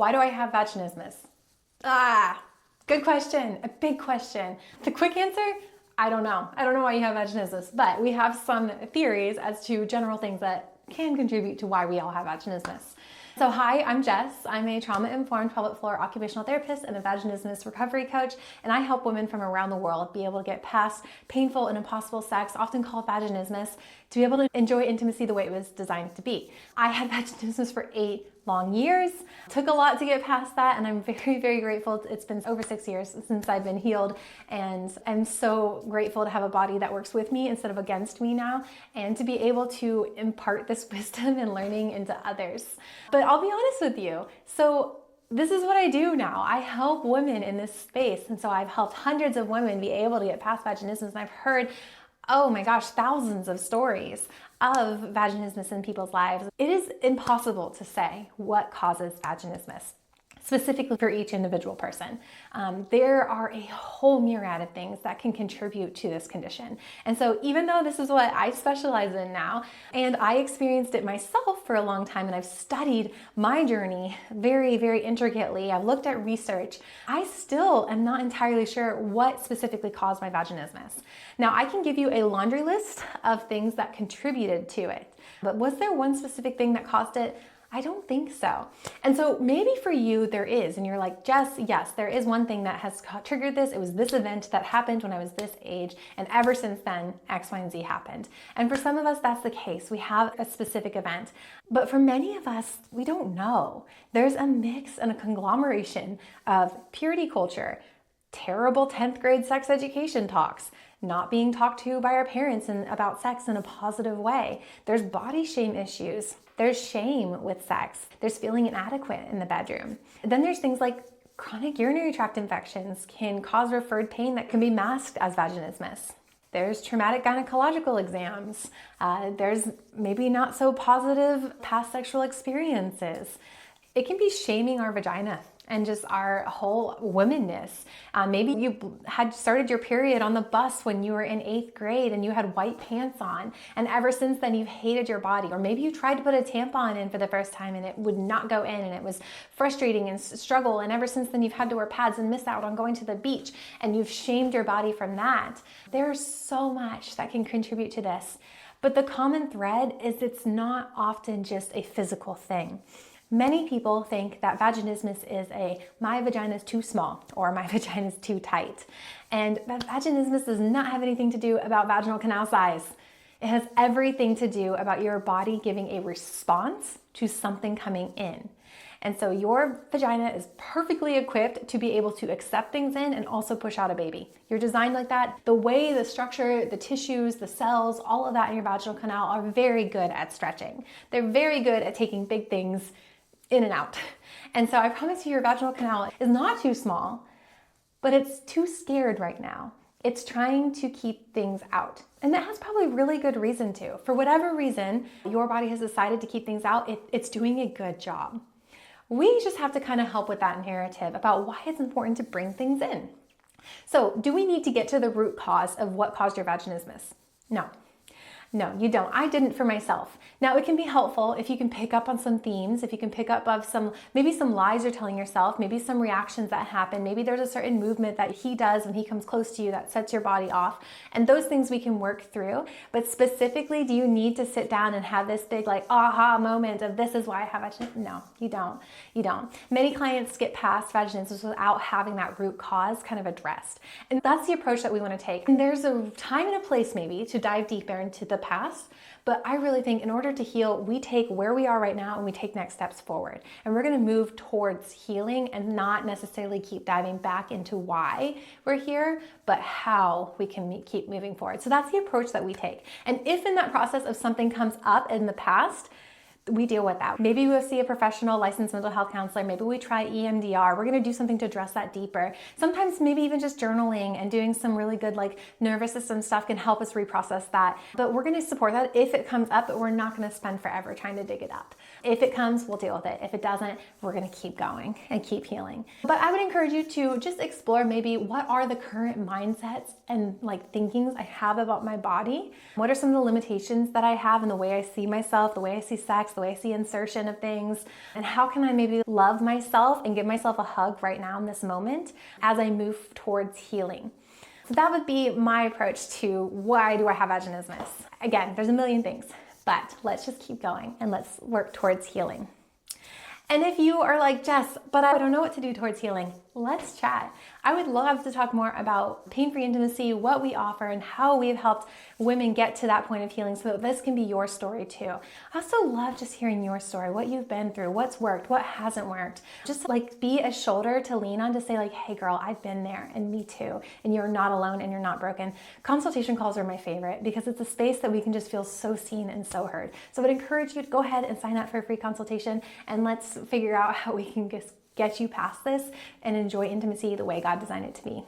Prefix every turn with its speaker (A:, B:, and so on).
A: Why do I have vaginismus? Good question, a big question. The quick answer, I don't know. I don't know why you have vaginismus, but we have some theories as to general things that can contribute to why we all have vaginismus. So hi, I'm Jess. I'm a trauma-informed pelvic floor occupational therapist and a vaginismus recovery coach, and I help women from around the world be able to get past painful and impossible sex, often called vaginismus, to be able to enjoy intimacy the way it was designed to be. I had vaginismus for 8 long years. Took a lot to get past that, and I'm very, very grateful. It's been over 6 years since I've been healed, and I'm so grateful to have a body that works with me instead of against me now, and to be able to impart this wisdom and learning into others. But I'll be honest with you. So this is what I do now. I help women in this space, and so I've helped hundreds of women be able to get past vaginismus, and I've heard, oh my gosh, thousands of stories of vaginismus in people's lives. It is impossible to say what causes vaginismus, specifically for each individual person. There are a whole myriad of things that can contribute to this condition. And so even though this is what I specialize in now, and I experienced it myself for a long time, and I've studied my journey very, very intricately, I've looked at research, I still am not entirely sure what specifically caused my vaginismus. Now, I can give you a laundry list of things that contributed to it, but was there one specific thing that caused it? I don't think so. And so maybe for you there is, and you're like, Jess, yes, there is one thing that has triggered this. It was this event that happened when I was this age, and ever since then, X, Y, and Z happened. And for some of us, that's the case. We have a specific event. But for many of us, we don't know. There's a mix and a conglomeration of purity culture, terrible 10th grade sex education talks, not being talked to by our parents about sex in a positive way. There's body shame issues. There's shame with sex. There's feeling inadequate in the bedroom. Then there's things like chronic urinary tract infections can cause referred pain that can be masked as vaginismus. There's traumatic gynecological exams. There's maybe not so positive past sexual experiences. It can be shaming our vagina and just our whole womanness. Maybe you had started your period on the bus when you were in 8th grade and you had white pants on, and ever since then you've hated your body. Or maybe you tried to put a tampon in for the first time and it would not go in, and it was frustrating and struggle, and ever since then you've had to wear pads and miss out on going to the beach, and you've shamed your body from that. There's so much that can contribute to this. But the common thread is it's not often just a physical thing. Many people think that vaginismus is my vagina is too small or my vagina is too tight. And vaginismus does not have anything to do about vaginal canal size. It has everything to do about your body giving a response to something coming in. And so your vagina is perfectly equipped to be able to accept things in and also push out a baby. You're designed like that. The way, the structure, the tissues, the cells, all of that in your vaginal canal are very good at stretching. They're very good at taking big things in and out. And so I promise you, your vaginal canal is not too small, but it's too scared right now. It's trying to keep things out. And that has probably really good reason to. For whatever reason, your body has decided to keep things out, it's doing a good job. We just have to kind of help with that narrative about why it's important to bring things in. So do we need to get to the root cause of what caused your vaginismus? No. No, you don't. I didn't for myself. Now, it can be helpful if you can pick up on some themes, if you can pick up of maybe some lies you're telling yourself, maybe some reactions that happen, maybe there's a certain movement that he does when he comes close to you that sets your body off, and those things we can work through. But specifically, do you need to sit down and have this big aha moment of this is why I have vaginismus? No, you don't. You don't. Many clients get past vaginismus without having that root cause kind of addressed. And that's the approach that we want to take. And there's a time and a place maybe to dive deeper into the past, but I really think in order to heal, we take where we are right now and we take next steps forward. And we're going to move towards healing and not necessarily keep diving back into why we're here, but how we can keep moving forward. So that's the approach that we take. And if in that process of something comes up in the past, we deal with that. Maybe we'll see a professional licensed mental health counselor. Maybe we try EMDR. We're going to do something to address that deeper. Sometimes maybe even just journaling and doing some really good nervous system stuff can help us reprocess that. But we're going to support that if it comes up, but we're not going to spend forever trying to dig it up. If it comes, we'll deal with it. If it doesn't, we're going to keep going and keep healing. But I would encourage you to just explore maybe what are the current mindsets and thinkings I have about my body. What are some of the limitations that I have in the way I see myself, the way I see sex, sex, the way I see insertion of things, and how can I maybe love myself and give myself a hug right now in this moment as I move towards healing. So that would be my approach to why do I have vaginismus. Again, there's a million things, but let's just keep going and let's work towards healing. And if you are like, Jess, but I don't know what to do towards healing, let's chat. I would love to talk more about pain-free intimacy, what we offer, and how we've helped women get to that point of healing so that this can be your story too. I also love just hearing your story, what you've been through, what's worked, what hasn't worked. Just like be a shoulder to lean on to say like, hey girl, I've been there and me too. And you're not alone and you're not broken. Consultation calls are my favorite because it's a space that we can just feel so seen and so heard. So I would encourage you to go ahead and sign up for a free consultation and let's figure out how we can just get you past this and enjoy intimacy the way God designed it to be.